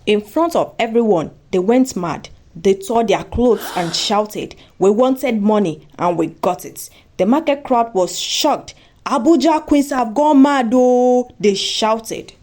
In front of everyone, they went mad. They tore their clothes and shouted, "We wanted money and we got it." The market crowd was shocked. "Abuja queens have gone mad, oh!" they shouted.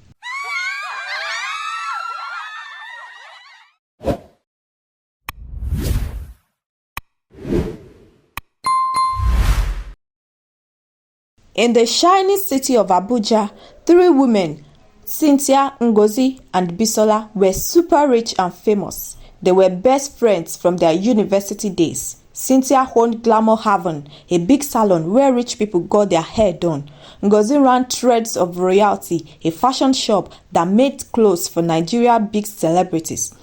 In the shining city of Abuja, 3 women, Cynthia, Ngozi, and Bisola, were super rich and famous. They were best friends from their university days. Cynthia owned Glamour Haven, a big salon where rich people got their hair done. Ngozi ran Threads of Royalty, a fashion shop that made clothes for Nigeria's big celebrities.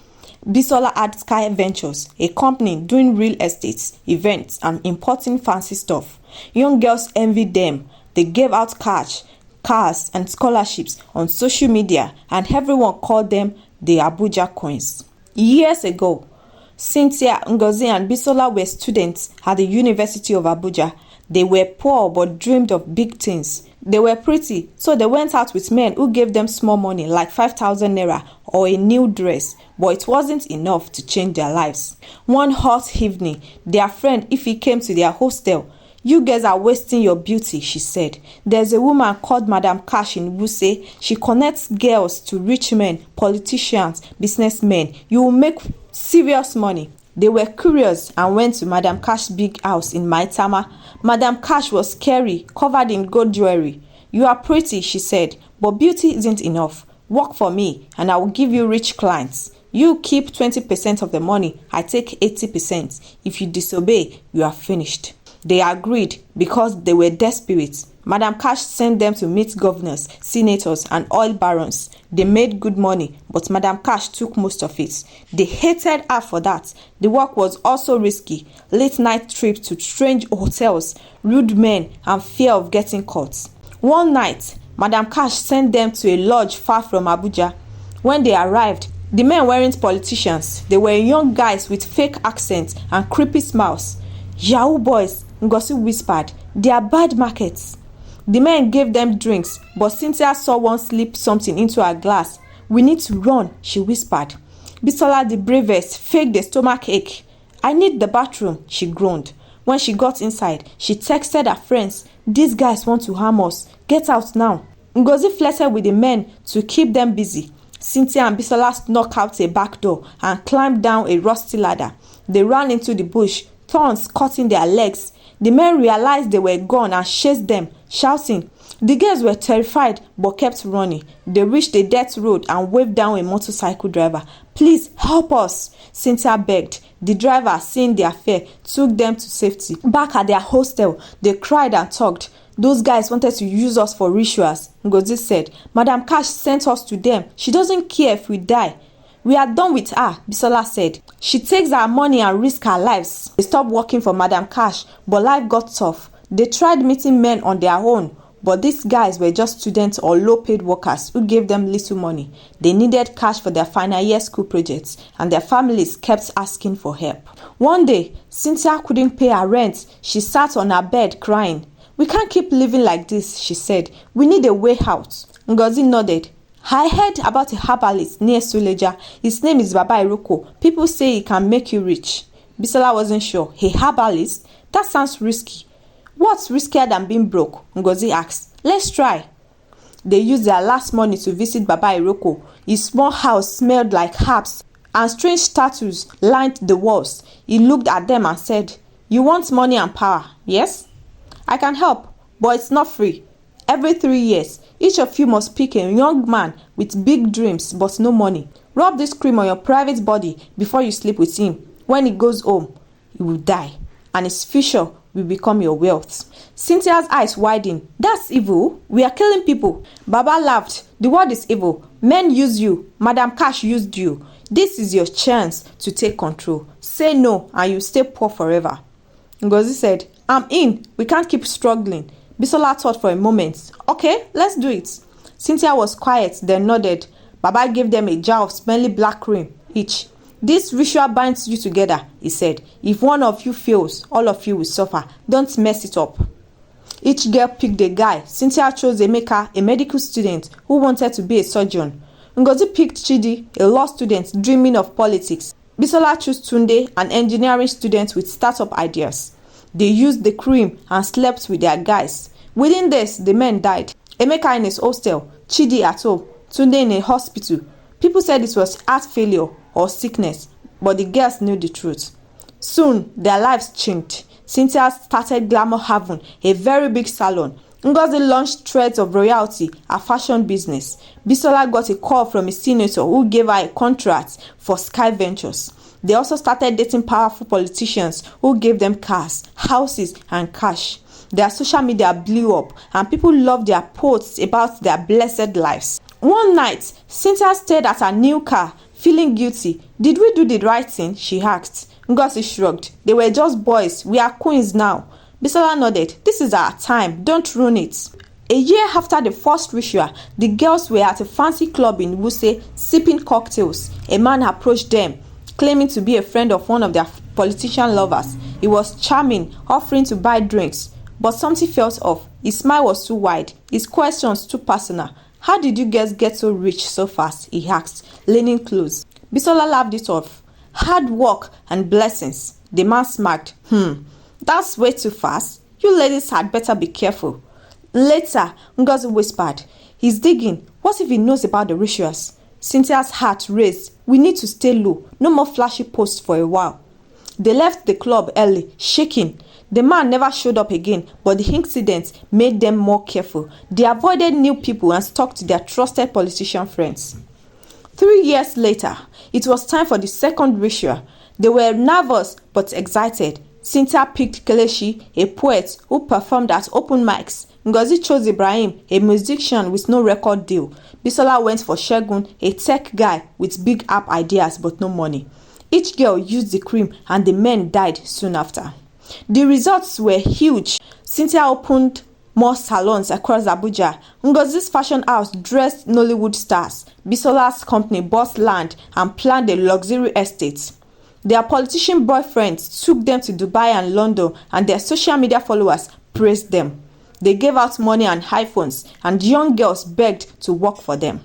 Bisola had Sky Ventures, a company doing real estate, events, and importing fancy stuff. Young girls envied them. They gave out cash, cars, and scholarships on social media, and everyone called them the Abuja Queens. Years ago, Cynthia, Ngozi, and Bisola were students at the University of Abuja. They were poor but dreamed of big things. They were pretty, so they went out with men who gave them small money like 5,000 naira or a new dress, but it wasn't enough to change their lives. One hot evening, their friend Ify came to their hostel. "You guys are wasting your beauty," she said. "There's a woman called Madam Cash in Wuse. She connects girls to rich men, politicians, businessmen. You will make serious money." They were curious and went to Madam Cash's big house in Maitama. Madam Cash was scary, covered in gold jewelry. "You are pretty," she said, "but beauty isn't enough. Work for me and I will give you rich clients. You keep 20% of the money, I take 80%. If you disobey, you are finished." They agreed because they were desperate. Madam Cash sent them to meet governors, senators, and oil barons. They made good money, but Madam Cash took most of it. They hated her for that. The work was also risky. Late-night trips to strange hotels, rude men, and fear of getting caught. One night, Madam Cash sent them to a lodge far from Abuja. When they arrived, the men weren't politicians. They were young guys with fake accents and creepy smiles. "Yahoo boys," Ngozi whispered. "They are bad markets." The men gave them drinks, but Cynthia saw one slip something into her glass. "We need to run," she whispered. Bisola, the bravest, faked a stomach ache. "I need the bathroom," she groaned. When she got inside, she texted her friends, "These guys want to harm us. Get out now." Ngozi flirted with the men to keep them busy. Cynthia and Bisola snuck out a back door and climbed down a rusty ladder. They ran into the bush, thorns cutting their legs. The men realized they were gone and chased them, shouting. The girls were terrified but kept running. They reached the dirt road and waved down a motorcycle driver. "Please help us," Cynthia begged. The driver, seeing their fear, took them to safety. Back at their hostel, they cried and talked. "Those guys wanted to use us for rituals," Ngozi said. "Madam Cash sent us to them. She doesn't care if we die." "We are done with her," Bisola said. "She takes our money and risks our lives." They stopped working for Madam Cash, but life got tough. They tried meeting men on their own, but these guys were just students or low-paid workers who gave them little money. They needed cash for their final year school projects, and their families kept asking for help. One day, Cynthia couldn't pay her rent. She sat on her bed crying. "We can't keep living like this," she said. "We need a way out." Ngozi nodded. "I heard about a herbalist near Suleja. His name is Baba Iroko. People say he can make you rich." Bisola wasn't sure. "A herbalist? That sounds risky." "What's riskier than being broke?" Ngozi asked. "Let's try." They used their last money to visit Baba Iroko. His small house smelled like herbs, and strange statues lined the walls. He looked at them and said, "You want money and power, yes? I can help, but it's not free. Every 3 years, each of you must pick a young man with big dreams but no money. Rub this cream on your private body before you sleep with him. When he goes home, he will die, and his future will become your wealth." Cynthia's eyes widened. "That's evil. We are killing people." Baba laughed. "The world is evil. Men use you. Madam Cash used you. This is your chance to take control. Say no and you stay poor forever." Ngozi said, "I'm in. We can't keep struggling." Bisola thought for a moment. "Okay, let's do it." Cynthia was quiet, then nodded. Baba gave them a jar of smelly black cream each. "This ritual binds you together," he said. "If one of you fails, all of you will suffer. Don't mess it up." Each girl picked a guy. Cynthia chose Emeka, a medical student who wanted to be a surgeon. Ngozi picked Chidi, a law student dreaming of politics. Bisola chose Tunde, an engineering student with startup ideas. They used the cream and slept with their guys. Within days, the men died. Emeka in his hostel, Chidi at home, Tunde in a hospital. People said it was heart failure or sickness, but the girls knew the truth. Soon, their lives changed. Cynthia started Glamour Haven, a very big salon. Ngozi launched Threads of Royalty, a fashion business. Bisola got a call from a senator who gave her a contract for Sky Ventures. They also started dating powerful politicians who gave them cars, houses, and cash. Their social media blew up, and people loved their posts about their blessed lives. One night, Cynthia stayed at her new car, feeling guilty. Did we do the right thing? She asked. Ngozi shrugged. They were just boys. We are queens now. Bisola nodded. This is our time. Don't ruin it. A year after the first ritual, the girls were at a fancy club in Wuse sipping cocktails. A man approached them, claiming to be a friend of one of their politician lovers. He was charming, offering to buy drinks. But something felt off. His smile was too wide. His questions too personal. How did you guys get so rich so fast? He asked, leaning close. Bisola laughed it off. Hard work and blessings. The man smirked. That's way too fast. You ladies had better be careful. Later, Ngozi whispered. He's digging. What if he knows about the rituals? Cynthia's heart raced. We need to stay low. No more flashy posts for a while. They left the club early, shaking. The man never showed up again, but the incident made them more careful. They avoided new people and stuck to their trusted politician friends. 3 years later, it was time for the second ritual. They were nervous but excited. Cynthia picked Kelechi, a poet who performed at open mics. Ngozi chose Ibrahim, a musician with no record deal. Bisola went for Shegun, a tech guy with big app ideas but no money. Each girl used the cream and the men died soon after. The results were huge. Cynthia opened more salons across Abuja. Ngozi's fashion house dressed Nollywood stars. Bisola's company bought land and planned a luxury estate. Their politician boyfriends took them to Dubai and London, and their social media followers praised them. They gave out money and iPhones, and young girls begged to work for them.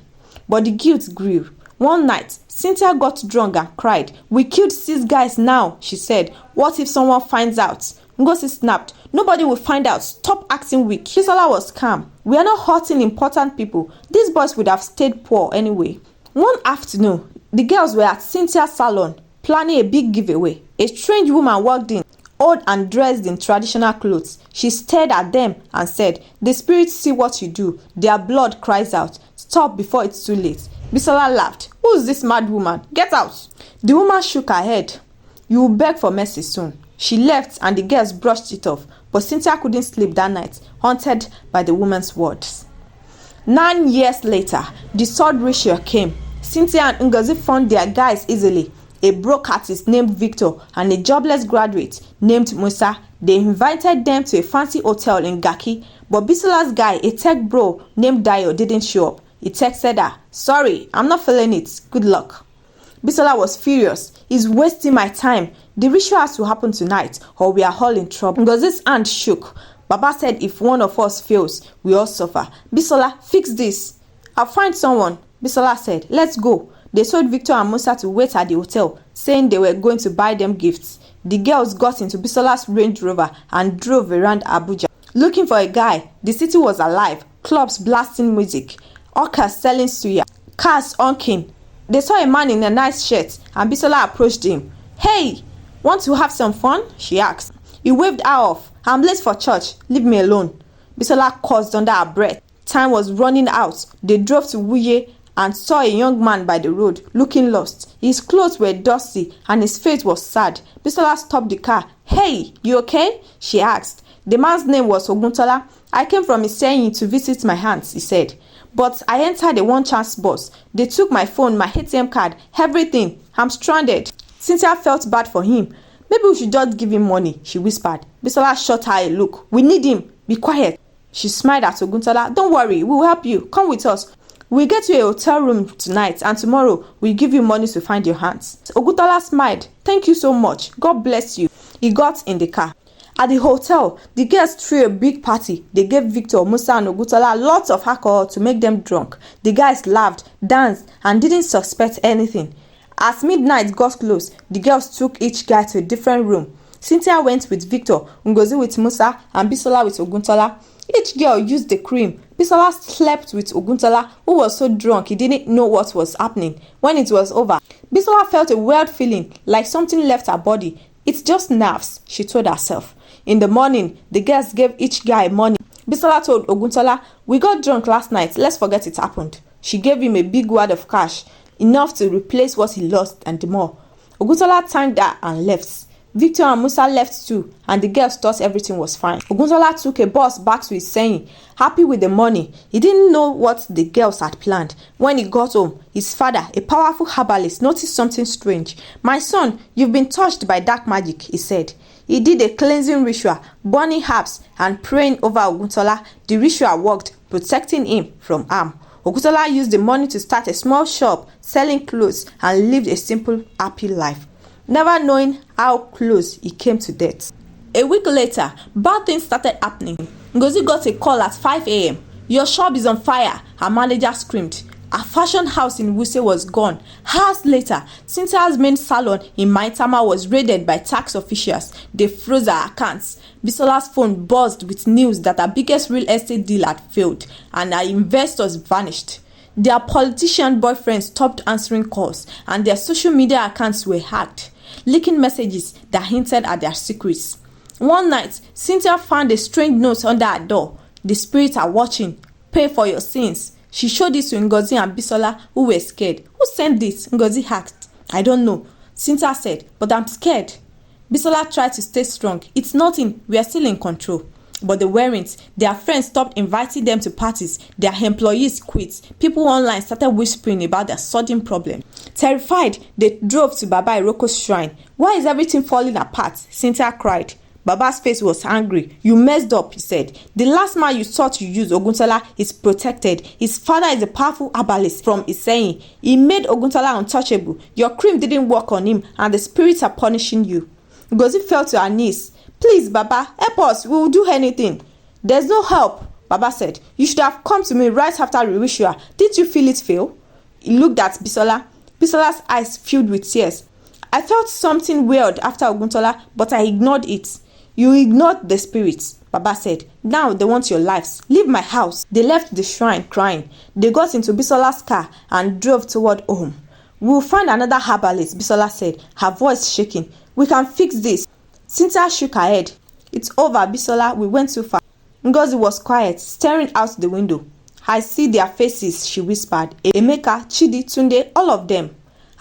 But the guilt grew. One night, Cynthia got drunk and cried. We killed 6 guys now, she said. What if someone finds out? Ngozi snapped. Nobody will find out. Stop acting weak. Bisola was calm. We are not hurting important people. These boys would have stayed poor anyway. One afternoon, the girls were at Cynthia's salon, planning a big giveaway. A strange woman walked in, old and dressed in traditional clothes. She stared at them and said, the spirits see what you do. Their blood cries out. Stop before it's too late. Bisola laughed. Who's this mad woman? Get out. The woman shook her head. You will beg for mercy soon. She left and the girls brushed it off. But Cynthia couldn't sleep that night, haunted by the woman's words. 9 years later, the third ritual came. Cynthia and Ngozi found their guys easily. A broke artist named Victor and a jobless graduate named Musa. They invited them to a fancy hotel in Gaki, but Bisola's guy, a tech bro named Dayo, didn't show up. He texted her, sorry, I'm not feeling it. Good luck. Bisola was furious. He's wasting my time. The ritual has to happen tonight or we are all in trouble. Ngozi's hand shook. Baba said if one of us fails, we all suffer. Bisola, fix this. I'll find someone. Bisola said, let's go. They told Victor and Musa to wait at the hotel, saying they were going to buy them gifts. The girls got into Bisola's Range Rover and drove around Abuja. Looking for a guy, the city was alive. Clubs blasting music. Hawkers selling suya. Cars honking. They saw a man in a nice shirt and Bisola approached him. Hey, want to have some fun? She asked. He waved her off. I'm late for church. Leave me alone. Bisola cursed under her breath. Time was running out. They drove to Wuse and saw a young man by the road, looking lost. His clothes were dusty and his face was sad. Bisola stopped the car. Hey, you okay? She asked. The man's name was Oguntola. I came from Iseyin to visit my aunts, he said. But I entered a one-chance bus. They took my phone, my ATM card, everything. I'm stranded. Cynthia felt bad for him. Maybe we should just give him money, she whispered. Bisola shot her a look. We need him. Be quiet. She smiled at Oguntola. Don't worry, we'll help you. Come with us. We'll get you a hotel room tonight and tomorrow we'll give you money to find your hands. Oguntola smiled. Thank you so much. God bless you. He got in the car. At the hotel, the girls threw a big party. They gave Victor, Musa and Oguntola lots of alcohol to make them drunk. The guys laughed, danced, and didn't suspect anything. As midnight got close, the girls took each guy to a different room. Cynthia went with Victor, Ngozi with Musa, and Bisola with Oguntola. Each girl used the cream. Bisola slept with Oguntola, who was so drunk he didn't know what was happening. When it was over, Bisola felt a weird feeling, like something left her body. It's just nerves, she told herself. In the morning, the girls gave each guy money. Bisola told Oguntola, "We got drunk last night, let's forget it happened." She gave him a big wad of cash, enough to replace what he lost and more. Oguntola thanked her and left. Victor and Musa left too, and the girls thought everything was fine. Oguntola took a bus back to his saying, happy with the money. He didn't know what the girls had planned. When he got home, his father, a powerful herbalist, noticed something strange. "My son, you've been touched by dark magic," he said. He did a cleansing ritual, burning herbs and praying over Oguntola. The ritual worked, protecting him from harm. Oguntola used the money to start a small shop, selling clothes, and lived a simple, happy life, never knowing how close he came to death. A week later, bad things started happening. Ngozi got a call at 5 a.m. "Your shop is on fire," her manager screamed. Her fashion house in Wuse was gone. Hours later, Cynthia's main salon in Maitama was raided by tax officials. They froze her accounts. Bisola's phone buzzed with news that her biggest real estate deal had failed and her investors vanished. Their politician boyfriends stopped answering calls and their social media accounts were hacked, leaking messages that hinted at their secrets. One night, Cynthia found a strange note under her door. "The spirits are watching. Pay for your sins." She showed it to Ngozi and Bisola, who were scared. "Who sent this?" Ngozi asked. "I don't know," Cynthia said, "but I'm scared." Bisola tried to stay strong. "It's nothing. We are still in control." But they weren't. Their friends stopped inviting them to parties. Their employees quit. People online started whispering about their sudden problem. Terrified, they drove to Baba Iroko's shrine. "Why is everything falling apart?" Cynthia cried. Baba's face was angry. "You messed up," he said. "The last man you thought you used, Oguntola, is protected. His father is a powerful herbalist from Iseyin. He made Oguntola untouchable. Your cream didn't work on him and the spirits are punishing you." Ngozi fell to her knees. "Please, Baba, help us. We will do anything." "There's no help," Baba said. "You should have come to me right after the ritual. Did you feel it fail?" He looked at Bisola. Bisola's eyes filled with tears. "I felt something weird after Oguntola, but I ignored it." "You ignored the spirits," Baba said. "Now they want your lives. Leave my house." They left the shrine crying. They got into Bisola's car and drove toward home. "We'll find another herbalist," Bisola said, her voice shaking. "We can fix this." Cynthia shook her head. "It's over, Bisola. We went too far." Ngozi was quiet, staring out the window. "I see their faces," she whispered. "Emeka, Chidi, Tunde, all of them."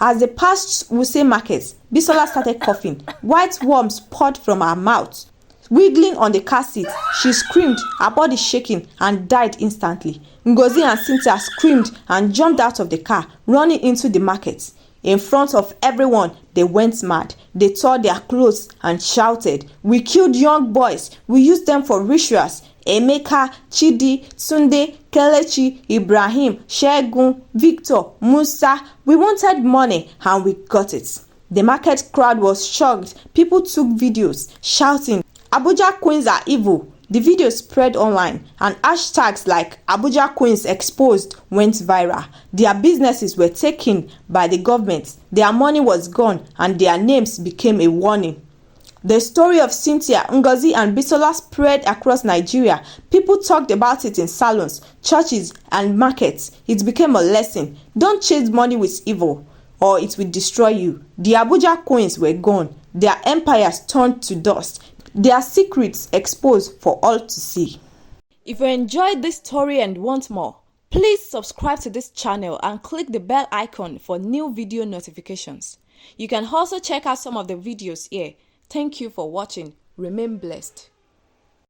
As they passed Wuse market, Bisola started coughing. White worms poured from her mouth. Wiggling on the car seat, she screamed, her body shaking, and died instantly. Ngozi and Cynthia screamed and jumped out of the car, running into the market. In front of everyone, they went mad. They tore their clothes and shouted, "We killed young boys. We used them for rituals. Emeka, Chidi, Tunde, Kelechi, Ibrahim, Shegun, Victor, Musa. We wanted money and we got it." The market crowd was shocked. People took videos, shouting, "Abuja queens are evil." The video spread online and hashtags like Abuja Queens Exposed went viral. Their businesses were taken by the government, their money was gone, and their names became a warning. The story of Cynthia, Ngozi, and Bisola spread across Nigeria. People talked about it in salons, churches, and markets. It became a lesson. Don't chase money with evil, or it will destroy you. The Abuja Queens were gone. Their empires turned to dust. Their secrets exposed for all to see. If you enjoyed this story and want more, please subscribe to this channel and click the bell icon for new video notifications. You can also check out some of the videos here. Thank you for watching. Remain blessed.